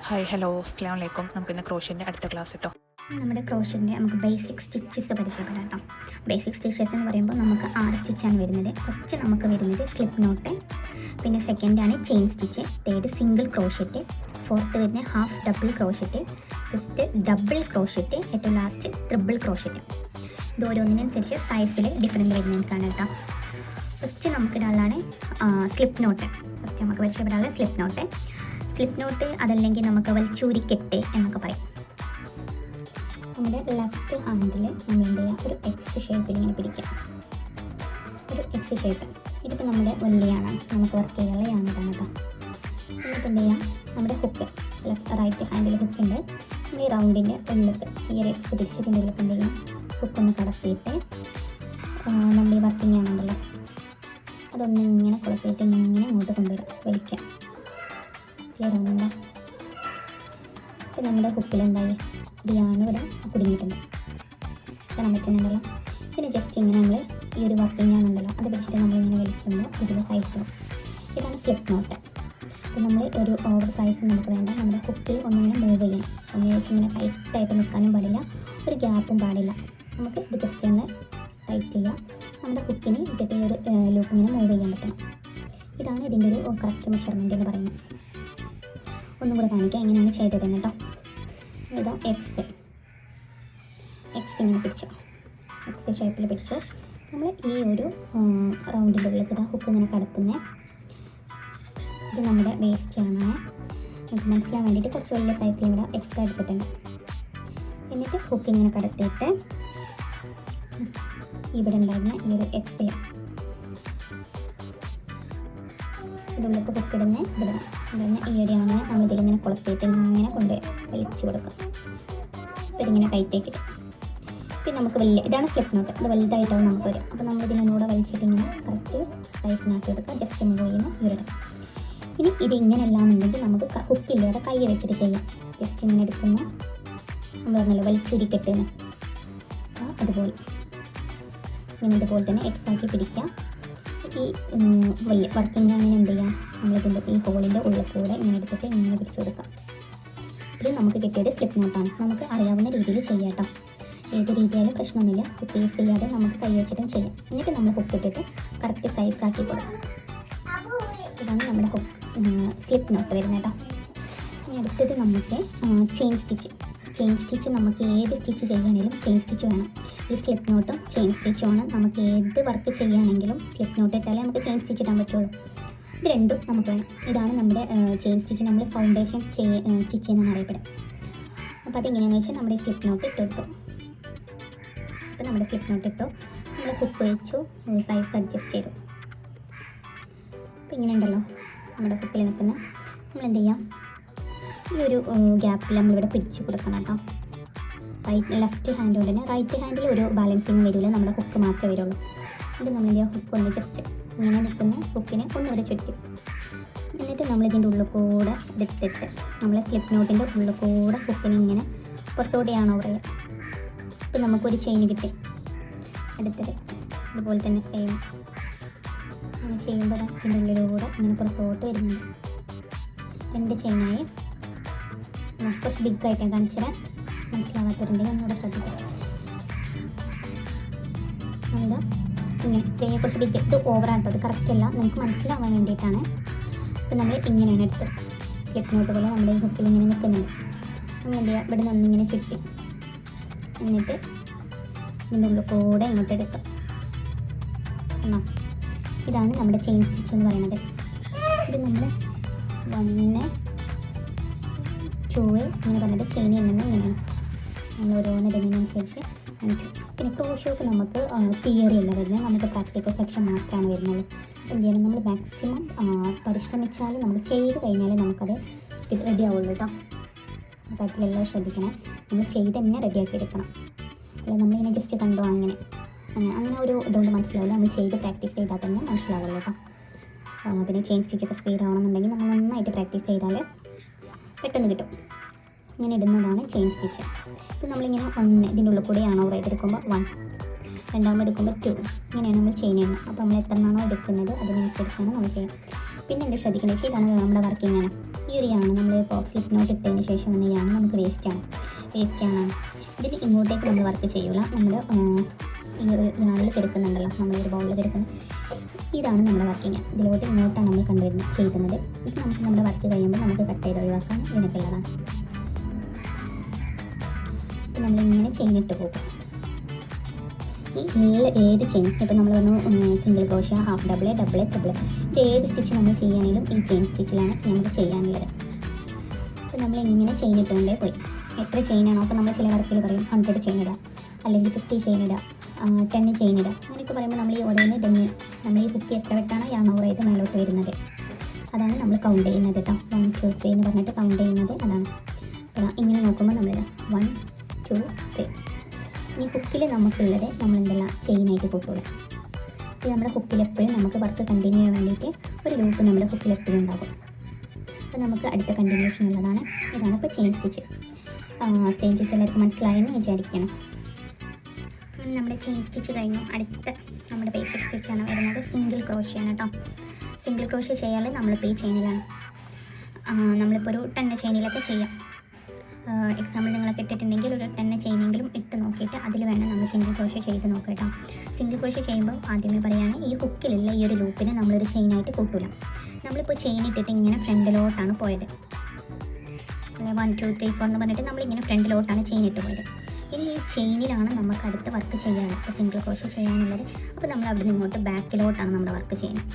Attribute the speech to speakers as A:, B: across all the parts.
A: Hi hello അസ്സലാമു അലൈക്കും. നമുക്കിന്ന് ക്രോഷ്യൻ്റെ അടുത്ത ക്ലാസ് കേട്ടോ.
B: നമ്മുടെ ക്രോഷ്യൻ്റെ നമുക്ക് ബേസിക് സ്റ്റിച്ചസ് പരിചയപ്പെടാം കേട്ടോ. ബേസിക് സ്റ്റിച്ചസ് എന്ന് പറയുമ്പോൾ നമുക്ക് 6 സ്റ്റിച്ചാണ് വരുന്നത്. ഫസ്റ്റ് നമുക്ക് വരുന്നത് സ്ലിപ്പ് നോട്ട്, പിന്നെ സെക്കൻഡാണ് chain stitch, third single crochet, fourth വരുന്നത് half double crochet, fifth double crochet, ഏറ്റവും ലാസ്റ്റ് ട്രിപ്പിൾ ക്രോഷ്യറ്റ്. ഇത് ഓരോന്നിനനുസരിച്ച് സൈസിൽ ഡിഫറൻറ്റ് വരുന്നതാണ് കേട്ടോ. ഫസ്റ്റ് നമുക്കിടാനുള്ളതാണ് സ്ലിപ്പ് നോട്ട്. ഫസ്റ്റ് നമുക്ക് പരിചയപ്പെടാനുള്ള സ്ലിപ്പ് നോട്ട് അതല്ലെങ്കിൽ നമുക്ക് വലിച്ചൂരിക്കെട്ട് എന്നൊക്കെ പറയും. നമ്മുടെ ലെഫ്റ്റ് ഹാൻഡിൽ നമ്മൾ എന്ത് ചെയ്യുക, ഒരു എക്സ് ഷേപ്പിൽ ഇങ്ങനെ പിടിക്കുക. ഒരു എക്സ് ഷേപ്പ് ഇതിപ്പോൾ നമ്മുടെ വലിയാണ്, നമുക്ക് വർക്ക് ചെയ്യാനുള്ളതാണ് കേട്ടോ. എന്നിട്ട് എന്ത് ചെയ്യാം, നമ്മുടെ ഹുക്ക് റൈറ്റ് ഹാൻഡിൽ ഹുക്കുണ്ട്. ഈ റൗണ്ടിൻ്റെ ഉള്ളിൽ ഈ ഒരു എക്സ് പിടിച്ചതിൻ്റെ ഉള്ളിൽ എന്ത് ചെയ്യാം, ഹുക്കൊന്ന് കടത്തിയിട്ട് നമ്മൾ ഈ വർക്കിംഗ് ആണുണ്ടല്ലോ അതൊന്ന് ഇങ്ങനെ കൊളുത്തിയിട്ട് ഇങ്ങനെ അങ്ങോട്ട് കൊണ്ടുവരാം, വലിക്കാം. ക്ലിയർ ആവുന്നുണ്ടോ? അപ്പോൾ നമ്മുടെ ഹുക്കിൽ എന്തായി ഇതാണ് ഇവിടെ കുടുങ്ങിയിട്ടുണ്ട്, കാണാൻ പറ്റുന്നുണ്ടല്ലോ. പിന്നെ ജസ്റ്റ് ഇങ്ങനെ നമ്മൾ ഈ ഒരു വർക്കിംഗ് ആണുണ്ടല്ലോ അത് പിടിച്ചിട്ട് നമ്മളിങ്ങനെ വലിക്കുമ്പോൾ ഇതിൽ കയറ്റും. ഇതാണ് സ്ലിപ്പ് നോട്ട്. അപ്പോൾ നമ്മൾ ഒരു ഓവർ സൈസ് നമുക്ക് വേണ്ട, നമ്മുടെ ഹുക്കിൽ ഒന്നിങ്ങനെ മൂവ് ചെയ്യണം. ഒന്ന് വെച്ച് ഇങ്ങനെ ടൈറ്റായിട്ട് നിൽക്കാനും പാടില്ല, ഒരു ഗ്യാപ്പും പാടില്ല. നമുക്ക് ഇത് ജസ്റ്റ് ഒന്ന് ടൈറ്റ് ചെയ്യാം. നമ്മുടെ ഹുക്കിന് ഇട്ടിട്ട് ഈ ഒരു ലൂപ്പ് ഇങ്ങനെ മൂവ് ചെയ്യാൻ പറ്റണം. ഇതാണ് ഇതിൻ്റെ ഒരു കറക്റ്റ് മെഷർമെൻറ്റ് എന്ന് പറയുന്നത്. ഒന്നും കൂടെ കാണിക്കാം എങ്ങനെയാണ് ചെയ്തതെന്ന് കേട്ടോ. ഇതാ എക്സ് ഇങ്ങനെ പിടിച്ചു, എക്സ് ഷേപ്പിൽ പിടിച്ചു. നമ്മൾ ഈ ഒരു റൗണ്ടിൻ്റെ ഉള്ളിൽ ഇതാ ഹുക്ക് ഇങ്ങനെ കടത്തുന്നത്. ഇത് നമ്മുടെ വേസ്റ്റാണ്. നമുക്ക് മനസ്സിലാൻ വേണ്ടിയിട്ട് കുറച്ച് വലിയ സൈസിൽ ഇവിടെ എക്സ്ട്രാ എടുത്തിട്ടുണ്ട്. എന്നിട്ട് ഹുക്ക് ഇങ്ങനെ കടത്തിയിട്ട് ഇവിടെ ഉണ്ടായിരുന്ന ഈ ഒരു എക്സ് ഇതിലേക്ക് ഹുക്കിടുന്ന ഇടുന്ന ഈ ഒരു ആണ് നമ്മൾ ഇതിലിങ്ങനെ കൊളുത്തിയിട്ട് ഇങ്ങനെ കൊണ്ട് വലിച്ചു കൊടുക്കാം. ഇതിങ്ങനെ ടൈറ്റേക്ക് ഇടും. പിന്നെ നമുക്ക് ഇതാണ് സ്ലിപ്പ് നോട്ട്. ഇത് വലുതായിട്ടാവും നമുക്ക് വരും. അപ്പോൾ നമ്മൾ ഇതിനൊന്നുകൂടെ വലിച്ചിട്ട് ഇങ്ങനെ കറക്റ്റ് സൈസിനാക്കി എടുക്കുക. ജസ്റ്റ് മൂവ് ചെയ്യുന്ന ഇവിടം. ഇനി ഇത് ഇങ്ങനെ അല്ലാന്നുണ്ടെങ്കിൽ നമുക്ക് ഹുക്കില്ലാതെ കൈ വെച്ചിട്ട് ചെയ്യാം. ജസ്റ്റ് ഇങ്ങനെ എടുക്കുന്ന നമ്മൾ പറഞ്ഞല്ലോ വലിച്ചുരിക്കെട്ടുന്ന അതുപോലെ ഇങ്ങനെ ഇതുപോലെ തന്നെ എക്സാക്കി പിടിക്കാം. ഈ വലിയ വർക്കിംഗ് ആണെങ്കിൽ എന്ത് ചെയ്യാം, നമ്മളിതിൻ്റെ ഈ ഹോളിൻ്റെ ഉള്ളിൽ കൂടെ ഇങ്ങനെ എടുത്തിട്ട് ഇങ്ങനെ പിടിച്ചു കൊടുക്കാം. ഇത് നമുക്ക് കിട്ടിയത് സ്ലിപ്പ് നോട്ടാണ്. നമുക്ക് അറിയാവുന്ന രീതിയിൽ ചെയ്യാം കേട്ടോ. ഏത് രീതിയായാലും പ്രശ്നമൊന്നുമില്ല. പീസ് ചെയ്യാതെ നമുക്ക് കൈ വെച്ചിട്ടും ചെയ്യാം. എന്നിട്ട് നമ്മൾ ഹുക്ക് ഇട്ടിട്ട് കറക്റ്റ് സൈസ് ആക്കി കൊടുക്കാം. ഇതാണ് നമ്മുടെ സ്ലിപ്പ് നോട്ട് വരുന്നത് കേട്ടോ. ഇനി അടുത്തത് നമുക്ക് ചെയിൻ സ്റ്റിച്ച് നമുക്ക് ഏത് സ്റ്റിച്ച് ചെയ്യുകയാണെങ്കിലും ചെയിൻ സ്റ്റിച്ച് വേണം. ഈ സ്ലിപ്പ് നോട്ടും ചെയിൻ സ്റ്റിച്ചുമാണ്. നമുക്ക് ഏത് വർക്ക് ചെയ്യുകയാണെങ്കിലും സ്ലിപ്പ് നോട്ട് ഇട്ടാലേ നമുക്ക് ചെയിൻ സ്റ്റിച്ച് ഇടാൻ പറ്റുള്ളൂ. ഇത് രണ്ടും നമുക്ക് വേണം. ഇതാണ് നമ്മുടെ ചെയിൻ സ്റ്റിച്ച്, നമ്മൾ ഫൗണ്ടേഷൻ സ്റ്റിച്ച് എന്നാണ് അറിയപ്പെടുക. അപ്പോൾ അതെങ്ങനെയാണെന്ന് വെച്ചാൽ നമ്മുടെ സ്ലിപ്പ് നോട്ട് ഇട്ടെടുത്തു. അപ്പോൾ നമ്മുടെ സ്ലിപ്പ് നോട്ട് ഇട്ടു, നമ്മൾ ഹുക്ക് വെച്ചു, സൈസ് അഡ്ജസ്റ്റ് ചെയ്തു. അപ്പോൾ ഇങ്ങനെ ഉണ്ടല്ലോ നമ്മുടെ ഹുക്കിൽ നിൽക്കുന്ന. നമ്മൾ എന്ത് ചെയ്യാം, ഈ ഒരു ഗ്യാപ്പിൽ നമ്മളിവിടെ പിടിച്ച് കൊടുക്കണം കേട്ടോ. ലെഫ്റ്റ് ഹാൻഡ് കൊണ്ട് തന്നെ റൈറ്റ് ഹാൻഡിൽ ഒരു ബാലൻസിങ് വരില്ല, നമ്മുടെ ഹുക്ക് മാത്രമേ വരുള്ളൂ. ഇത് നമ്മൾ ഹുക്ക് ഒന്ന് ജസ്റ്റ് ഇങ്ങനെ നിൽക്കുന്ന ഹുക്കിനെ ഒന്നിവിടെ ചുറ്റും. എന്നിട്ട് നമ്മളിതിൻ്റെ ഉള്ളിൽ കൂടെ എടുത്തിട്ട് നമ്മൾ സ്ലിപ്പ് നോട്ടിൻ്റെ ഉള്ളിൽ കൂടെ ഹുക്കിനെ ഇങ്ങനെ പുറത്തോടെയാണോ പറയുക. ഇപ്പം നമുക്കൊരു ചെയിൻ കിട്ടി. എടുത്തിട്ട് ഇതുപോലെ തന്നെ സെയിം അങ്ങനെ ചെയ്യുമ്പോൾ ഇതിൻ്റെ ഉള്ളിലൂടെ ഇങ്ങനെ പുറത്തോട്ട് വരുന്നുണ്ട്. 2 ചെയിനായി. കുറച്ച് ബിഗ് ആയിട്ട് ഞാൻ കാണിച്ചുതരാം, മനസ്സിലാവാത്തവരുണ്ടെങ്കിൽ ഒന്നുകൂടെ ശ്രദ്ധിക്കാം. എന്താ ഇങ്ങനെ കുറച്ച് ബിഗ്, ഇത് ഓവറായിട്ടോ, അത് കറക്റ്റ് അല്ല, നമുക്ക് മനസ്സിലാവാൻ വേണ്ടിയിട്ടാണ്. ഇപ്പം നമ്മൾ ഇങ്ങനെയാണ് എടുത്തത്. സ്ലിപ്പ് നോട്ട് പോലെ നമ്മുടെ ഈ ഹുക്കിൽ ഇങ്ങനെ നിൽക്കുന്നുണ്ട്. നമ്മൾ എന്ത് ചെയ്യുക, ഇവിടെ നിന്ന് ഇങ്ങനെ ചുറ്റി എന്നിട്ട് ഇതിൻ്റെ ഉള്ളിൽ കൂടെ ഇങ്ങോട്ട് എടുക്കാം. ഇതാണ് നമ്മുടെ ചെയിൻ സ്റ്റിച്ച് എന്ന് പറയുന്നത്. ഇത് നമ്മൾ 1 2 അങ്ങനെ പറഞ്ഞിട്ട് ചെയിൻ എണ്ണുന്നത് ഇങ്ങനെയാണ്. നമ്മൾ ഓരോന്ന് ഇടുന്നതിനനുസരിച്ച്. പിന്നെ ക്രോഷ്യോക്ക് നമുക്ക് തിയറി അല്ല വരുന്നത്, നമുക്ക് പ്രാക്ടിക്കൽ സെക്ഷൻ മാത്രമാണ് വരുന്നത്. എന്ത് ചെയ്യണം, നമ്മൾ മാക്സിമം പരിശ്രമിച്ചാൽ നമുക്ക് ചെയ്ത് കഴിഞ്ഞാൽ നമുക്കത് റെഡി ആവുള്ളൂ കേട്ടോ. കാര്യത്തിലെല്ലാം ശ്രദ്ധിക്കണം. നമ്മൾ ചെയ്ത് തന്നെ റെഡിയാക്കി എടുക്കണം. അല്ല നമ്മളിങ്ങനെ ജസ്റ്റ് കണ്ടോ അങ്ങനെ ഒരു ഇതുകൊണ്ട് മനസ്സിലാവില്ല. നമ്മൾ ചെയ്ത് പ്രാക്ടീസ് ചെയ്താൽ തന്നെ മനസ്സിലാവുള്ളൂ കേട്ടോ. പിന്നെ ചെയിൻ സ്റ്റിച്ചൊക്കെ സ്പീഡ് ആവണമെന്നുണ്ടെങ്കിൽ നമ്മൾ നന്നായിട്ട് പ്രാക്ടീസ് ചെയ്താൽ പെട്ടെന്ന് കിട്ടും. ഇങ്ങനെ ഇടുന്നതാണ് ചെയിൻ സ്റ്റിച്ച്. ഇത് നമ്മളിങ്ങനെ 1 ഇതിൻ്റെ ഉള്ളിൽ കൂടെയാണോ എടുക്കുമ്പോൾ 1, രണ്ടാമത് എടുക്കുമ്പോൾ 2, ഇങ്ങനെയാണ് നമ്മൾ ചെയിൻ ചെയ്യുന്നത്. അപ്പോൾ നമ്മൾ എത്രയാണോ എടുക്കുന്നത് അതിനനുസരിച്ചാണ് നമ്മൾ ചെയ്യുന്നത്. പിന്നെ എന്താ ശ്രദ്ധിക്കേണ്ടത് വെച്ചാൽ ഇതാണ് നമ്മുടെ വർക്കിംഗ് ആണ്. ഈ ഒരു യാണ് നമ്മൾ ഇപ്പോൾ സ്ലിപ്പ് നോട്ട് ഇട്ടതിന് ശേഷം വന്ന യാണ് നമുക്ക് വേസ്റ്റ് ആണ്. ഇതിൽ ഇങ്ങോട്ടേക്ക് നമ്മൾ വർക്ക് ചെയ്യൂല. നമ്മൾ ഈ ഒരു യാണിൽ കിടക്കുന്നുണ്ടല്ലോ, നമ്മളൊരു ബൗളിൽ കിടക്കുന്ന ഇതാണ് നമ്മുടെ വർക്കിംഗ്. ഇതിലോട്ട് ഇങ്ങോട്ടാണ് നമ്മൾ ചെയ്യുന്നത്. ഇത് നമുക്ക് നമ്മുടെ വർക്ക് കഴിയുമ്പോൾ നമുക്ക് കട്ട് ചെയ്ത് ഒഴിവാക്കാൻ ഇതിനൊക്കെയുള്ളതാണ്. നമ്മളിങ്ങനെ ചെയിനിട്ട് പോകും. ഈ ഉള്ള ഏത് ചെയിൻ ഇപ്പോൾ നമ്മൾ പറഞ്ഞു single crochet, half double, double, ഇത് ഏത് സ്റ്റിച്ച് നമ്മൾ ചെയ്യുകയാണെങ്കിലും ഈ ചെയിൻ സ്റ്റിച്ചിലാണ് നമുക്ക് ചെയ്യാനുള്ളത്. അപ്പോൾ നമ്മളിങ്ങനെ ചെയിൻ ഇട്ടുകൊണ്ടേ പോയി. എത്ര ചെയിനാണോ, അപ്പോൾ നമ്മൾ ചില വർക്കിൽ പറയും 100 ചെയിൻ ഇടാം, അല്ലെങ്കിൽ 50 ചെയിൻ ഇടാം, 10 ചെയിൻ ഇടാം. അങ്ങനെയൊക്കെ പറയുമ്പോൾ നമ്മൾ ഈ ഓരോന്ന് ഇടുന്ന നമ്മൾ ഈ ഹുക്ക് എത്ര വെട്ടാണോ യാണോവർ ചെയ്ത് മേലോട്ട് വരുന്നത് അതാണ് നമ്മൾ കൗണ്ട് ചെയ്യുന്നത് കേട്ടോ. 1 2 3 എന്ന് പറഞ്ഞിട്ട് കൗണ്ട് ചെയ്യുന്നത് അതാണ്. അപ്പോൾ ഇങ്ങനെ നോക്കുമ്പോൾ നമ്മൾ 1 2 3. ഈ ഹുക്കിൽ നമുക്കുള്ളത് നമ്മൾ എന്തെല്ലാം ചെയിനായിട്ട് കൂട്ടൂല. ഇത് നമ്മുടെ ഹുക്കിൽ എപ്പോഴും നമുക്ക് വർക്ക് കണ്ടിന്യൂ ചെയ്യാൻ വേണ്ടിയിട്ട് ഒരു ലൂപ്പ് നമ്മുടെ ഹുക്കിൽ എപ്പോഴും ഉണ്ടാകും. അപ്പോൾ നമുക്ക് അടുത്ത കണ്ടിന്യൂഷൻ ഉള്ളതാണ്. ഇതാണ് ഇപ്പോൾ ചെയിൻ സ്റ്റിച്ച്. എല്ലാവർക്കും മനസ്സിലായെന്ന് വിചാരിക്കണം. നമ്മുടെ ചെയിൻ സ്റ്റിച്ച് കഴിഞ്ഞു. അടുത്ത നമ്മുടെ ബേസിക് സ്റ്റിച്ചാണ് വരുന്നത്. സിംഗിൾ ക്രോഷ്യാണ് കേട്ടോ. സിംഗിൾ ക്രോഷ്യ ചെയ്യാൻ നമ്മളിപ്പോൾ ഈ ചെയിനിലാണ്. നമ്മളിപ്പോൾ ഒരു 10 ചെയിനിലൊക്കെ ചെയ്യാം. എക്സാമ്പിൾ നിങ്ങളൊക്കെ ഇട്ടിട്ടുണ്ടെങ്കിൽ ഒരു 10 ചെയിനെങ്കിലും ഇട്ട് നോക്കിയിട്ട് അതിൽ വേണം നമ്മൾ സിംഗിൾ ക്രോഷ്യ ചെയ്ത് നോക്കാം കേട്ടോ. സിംഗിൾ ക്രോഷ്യ ചെയ്യുമ്പോൾ ആദ്യമേ പറയുകയാണ്, ഈ ഹുക്കിലുള്ള ഈ ഒരു ലൂപ്പിനെ നമ്മളൊരു ചെയിനായിട്ട് കൂട്ടൂല. നമ്മളിപ്പോൾ ചെയിൻ ഇട്ടിട്ട് ഇങ്ങനെ ഫ്രണ്ടിലോട്ടാണ് പോയത്. 1 2 3 4 എന്ന് പറഞ്ഞിട്ട് നമ്മളിങ്ങനെ ഫ്രണ്ടിലോട്ടാണ് ചെയിൻ ഇട്ട് പോയത്. ഇനി ഈ ചെയിനിലാണ് നമുക്ക് അടുത്ത വർക്ക് ചെയ്യാനുള്ളത്. ഇപ്പോൾ സിംഗിൾ ക്രോഷ്യ ചെയ്യാനുള്ളത്. അപ്പോൾ നമ്മൾ അവിടെ നിന്ന് ഇങ്ങോട്ട് ബാക്കിലോട്ടാണ് നമ്മുടെ വർക്ക് ചെയ്യുന്നത്.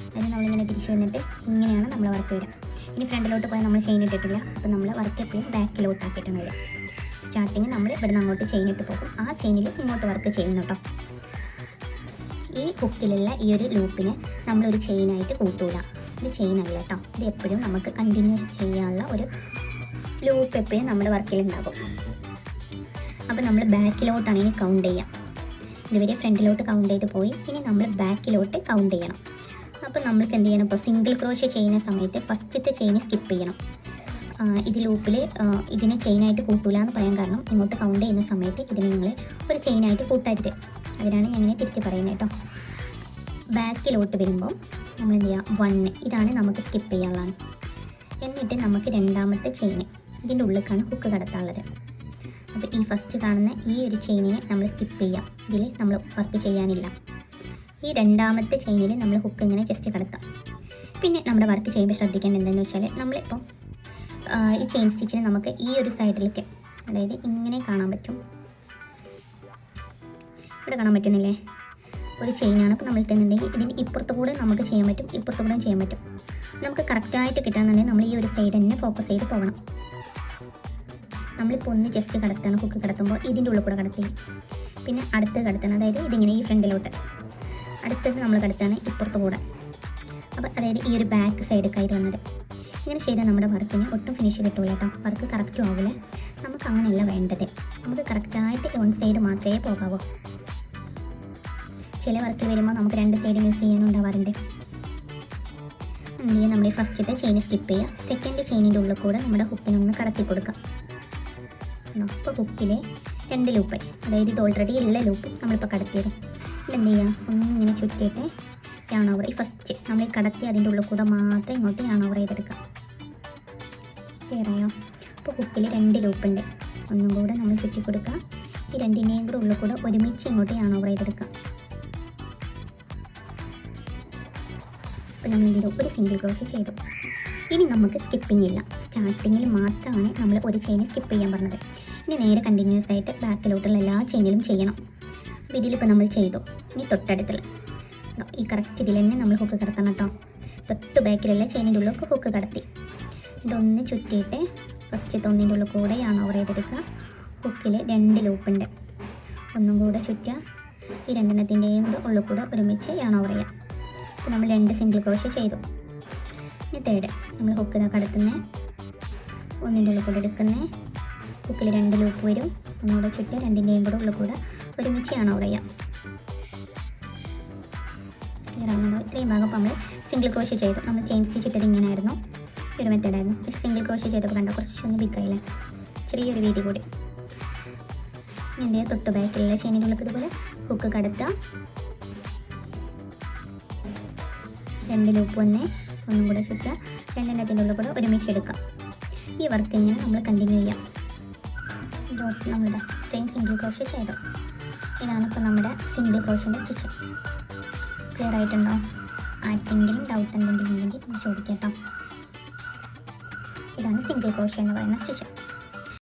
B: അതായത് നമ്മളിങ്ങനെ തിരിച്ചു വന്നിട്ട് ഇങ്ങനെയാണ് നമ്മൾ വർക്ക് വരിക. ഇനി ഫ്രണ്ടിലോട്ട് പോയാൽ നമ്മൾ ചെയിൻ ഇട്ടിട്ടില്ല. അപ്പോൾ നമ്മൾ വർക്ക് എപ്പോഴും ബാക്കിലോട്ടാക്കിയിട്ടാണ് വരിക. സ്റ്റാർട്ടിങ് നമ്മൾ ഇവിടെ നിന്ന് അങ്ങോട്ട് ചെയിൻ ഇട്ട് പോകും. ആ ചെയിനിൽ ഇങ്ങോട്ട് വർക്ക് ചെയ്യുന്നു കേട്ടോ. ഈ ഹുക്കിലുള്ള ഈ ഒരു ലൂപ്പിനെ നമ്മളൊരു ചെയിനായിട്ട് കൂട്ടൂല. ഇത് ചെയിനല്ല കേട്ടോ. ഇത് എപ്പോഴും നമുക്ക് കണ്ടിന്യൂസ് ചെയ്യാനുള്ള ഒരു ലൂപ്പ് എപ്പോഴും നമ്മുടെ വർക്കിലുണ്ടാകും. അപ്പോൾ നമ്മൾ ബാക്കിലോട്ടാണ് ഇനി കൗണ്ട് ചെയ്യാം. ഇതുവരെ ഫ്രണ്ടിലോട്ട് കൗണ്ട് ചെയ്ത് പോയി. ഇനി നമ്മൾ ബാക്കിലോട്ട് കൗണ്ട് ചെയ്യണം. അപ്പോൾ നമ്മൾക്ക് എന്ത് ചെയ്യണം, ഇപ്പോൾ സിംഗിൾ ക്രോഷ്യ ചെയ്യുന്ന സമയത്ത് ഫസ്റ്റത്തെ ചെയിൻ സ്കിപ്പ് ചെയ്യണം. ഇത് ലൂപ്പിൽ ഇതിനെ ചെയിനായിട്ട് കൂട്ടൂല എന്ന് പറയാൻ കാരണം, ഇങ്ങോട്ട് കൗണ്ട് ചെയ്യുന്ന സമയത്ത് ഇതിനെ നിങ്ങൾ ഒരു ചെയിനായിട്ട് കൂട്ടരുത്. അതിനാണ് ഞാൻ ഇങ്ങനെ തിരുത്തി പറയുന്നത് കേട്ടോ. ബാക്കിലോട്ട് വരുമ്പോൾ നമ്മൾ എന്ത് ചെയ്യുക, 1 ഇതാണ് നമുക്ക് സ്കിപ്പ് ചെയ്യാനുള്ളതാണ്. എന്നിട്ട് നമുക്ക് രണ്ടാമത്തെ ചെയിൻ ഇതിൻ്റെ ഉള്ളിലേക്കാണ് ഹുക്ക് കടത്താനുള്ളത്. അപ്പോൾ ഈ ഫസ്റ്റ് കാണുന്ന ഈ ഒരു ചെയിനിനെ നമ്മൾ സ്കിപ്പ് ചെയ്യാം. ഇതിൽ നമ്മൾ വർക്ക് ചെയ്യാനില്ല. ഈ രണ്ടാമത്തെ ചെയിനിൽ നമ്മൾ ഹുക്ക് ഇങ്ങനെ ജസ്റ്റ് കടത്താം. പിന്നെ നമ്മുടെ വർക്ക് ചെയ്യുമ്പോൾ ശ്രദ്ധിക്കേണ്ടത് എന്താണെന്ന് വെച്ചാൽ, നമ്മളിപ്പോൾ ഈ ചെയിൻ സ്റ്റിച്ചിന് നമുക്ക് ഈ ഒരു സൈഡിലേക്ക്, അതായത് ഇങ്ങനെ കാണാൻ പറ്റും. ഇവിടെ കാണാൻ പറ്റുന്നില്ലേ, ഒരു ചെയിനാണ് ഇപ്പോൾ നമ്മൾ ഇട്ടുന്നുണ്ടെങ്കിൽ ഇതിന് ഇപ്പുറത്ത് കൂടെ നമുക്ക് ചെയ്യാൻ പറ്റും, ഇപ്പുറത്ത് കൂടെ ചെയ്യാൻ പറ്റും. നമുക്ക് കറക്റ്റായിട്ട് കിട്ടാന്നുണ്ടെങ്കിൽ നമ്മൾ ഈ ഒരു സൈഡ് തന്നെ ഫോക്കസ് ചെയ്ത് പോകണം. നമ്മളിപ്പോൾ ഒന്ന് ജസ്റ്റ് കടത്താണ്, ഹുക്ക് കടത്തുമ്പോൾ ഇതിൻ്റെ ഉള്ളിൽ കൂടെ കടത്തി. പിന്നെ അടുത്ത് കടത്തണം, അതായത് ഇതിങ്ങനെ ഈ ഫ്രണ്ടിലോട്ട്. അടുത്തത് നമ്മൾ കടത്താണ് ഇപ്പുറത്ത് കൂടെ. അപ്പോൾ അതായത് ഈ ഒരു ബാക്ക് സൈഡ് കയ്യിൽ വന്നത്. ഇങ്ങനെ ചെയ്താൽ നമ്മുടെ വർക്കിന് ഒട്ടും ഫിനിഷ് കിട്ടൂല കേട്ടോ. വർക്ക് കറക്റ്റും ആവില്ല. നമുക്ക് അങ്ങനെയല്ല വേണ്ടത്. നമുക്ക് കറക്റ്റായിട്ട് 1 സൈഡ് മാത്രമേ പോകാവൂ. ചില വർക്കിൽ വരുമ്പോൾ നമുക്ക് 2 സൈഡ് യൂസ് ചെയ്യാനുണ്ടാവാറുണ്ട്. എന്ത് ചെയ്യുക, നമ്മൾ ഈ ഫസ്റ്റത്തെ ചെയിൻ സ്കിപ്പ് ചെയ്യുക. സെക്കൻഡ് ചെയിനിൻ്റെ ഉള്ളിൽ കൂടെ നമ്മുടെ ഹുക്കിനൊന്ന് കടത്തി കൊടുക്കാം. അപ്പോൾ ഹുക്കിൽ 2 ലൂപ്പായി, അതായത് ഇത് ഓൾറെഡി ഉള്ള ലൂപ്പ് നമ്മളിപ്പോൾ കടത്തിയത്. എന്ത് ചെയ്യുക, ഒന്നിങ്ങനെ ചുറ്റിയിട്ട് യാൺ ഓവർ, ഈ ഫസ്റ്റ് നമ്മൾ ഈ കടത്തി അതിൻ്റെ ഉള്ളിൽ കൂടെ മാത്രം ഇങ്ങോട്ട് യാൺ ഓവർ ചെയ്തെടുക്കാം. ക്ലിയറായോ? അപ്പോൾ ഹുക്കിൽ 2 ലൂപ്പുണ്ട്. ഒന്നും കൂടെ നമ്മൾ ചുറ്റി കൊടുക്കുക. ഈ 2ൻ്റെയും കൂടെ ഉള്ളിൽ കൂടെ ഒരുമിച്ച് ഇങ്ങോട്ട് യാൺ ഓവർ ചെയ്തെടുക്കാം. അപ്പോൾ നമ്മൾ ഇതിൻ്റെ ഒരു സിംഗിൾ ക്രോഷ്യ ചെയ്തു. ഇനി നമുക്ക് സ്കിപ്പിംഗ് ഇല്ല. സ്റ്റാർട്ടിങ്ങിൽ മാത്രമാണ് നമ്മൾ ഒരു ചെയിൻ സ്കിപ്പ് ചെയ്യാൻ പറഞ്ഞത്. ഇനി നേരെ കണ്ടിന്യൂസ് ആയിട്ട് ബാക്കിലോട്ടുള്ള എല്ലാ ചെയിനിലും ചെയ്യണം. അപ്പോൾ ഇതിലിപ്പോൾ നമ്മൾ ചെയ്തു. ഇനി തൊട്ടടുത്തുള്ള ഈ കറക്റ്റ് ഇതിൽ തന്നെ നമ്മൾ ഹുക്ക് കടത്തണം കേട്ടോ. തൊട്ട് ബാക്കിലുള്ള ചെയിനിൻ്റെ ഉള്ളിലൊക്കെ ഹുക്ക് കടത്തി. ഇതൊന്ന് ചുറ്റിയിട്ട് ഫസ്റ്റ് ഒന്നിൻ്റെ ഉള്ളിൽ കൂടെ യാൺ ഓവർ ചെയ്തെടുക്കുക. ഹുക്കിൽ 2 ലൂപ്പുണ്ട്. ഒന്നും കൂടെ ചുറ്റുക. ഈ 2ത്തിൻ്റെയും കൂടെ ഉള്ളിൽ കൂടെ ഒരുമിച്ച് യാൺ ഓവർ ചെയ്യാം. അപ്പോൾ നമ്മൾ 2 സിംഗിൾ ക്രോഷ്യ ചെയ്തു. ഇനി തേർഡ് നമ്മൾ ഹുക്ക് കടത്തുന്നത്, ഒന്നിൻ്റെ ഉള്ളിൽ കൂടെ എടുക്കുന്നത്. ഹുക്കിൽ 2 ലൂപ്പ് വരും. ഒന്നുകൂടെ ചുറ്റുക. 2ൻ്റെയും കൂടെ ഉള്ളിൽ കൂടെ ഒരുമിച്ച് യാൺ ഓവർ ചെയ്യാം. ഇത്രയും ഭാഗം അപ്പോൾ നമ്മൾ സിംഗിൾ ക്രോഷ്യ ചെയ്തു. നമ്മൾ ചെയിൻ സ്റ്റിച്ച് ഇട്ടത് ഇങ്ങനെയായിരുന്നു, ഈ ഒരു മെത്തേഡായിരുന്നു. പക്ഷേ സിംഗിൾ ക്രോഷ്യ ചെയ്തപ്പോൾ കണ്ടോ കുറച്ചൊന്ന് ബിഗായില്ലേ, ചെറിയൊരു വീതി കൂടി. എന്ത് ചെയ്യുക, തൊട്ട് ബാക്കിലുള്ള ചെയിനിൻ്റെ ഉള്ളിൽ ഇതുപോലെ ഹുക്ക് കടത്തുക. 2 ലൂപ്പ് വന്ന് ഒന്നും കൂടെ ചുറ്റുക, രണ്ടെണ്ണത്തിൻ്റെ ഉള്ളിൽ കൂടെ ഒരുമിച്ച് എടുക്കാം. ഈ വർക്ക് ഇങ്ങനെ നമ്മൾ കണ്ടിന്യൂ ചെയ്യാം. ഡോട്ട് നമ്മളുടെ ഇത്രയും സിംഗിൾ ക്രോഷ്യ ചെയ്തു. ഇതാണ് ഇപ്പോൾ നമ്മുടെ സിംഗിൾ ക്രോഷ്യൻ്റെ സ്റ്റിച്ച്. ക്ലിയർ ആയിട്ടുണ്ടോ? ആർക്കെങ്കിലും ഡൗട്ട് എന്തെങ്കിലും ഉണ്ടെങ്കിൽ ചോദിക്കാം കേട്ടോ. ഇതാണ് സിംഗിൾ ക്രോഷ്യ എന്ന് പറയുന്ന സ്റ്റിച്ച്.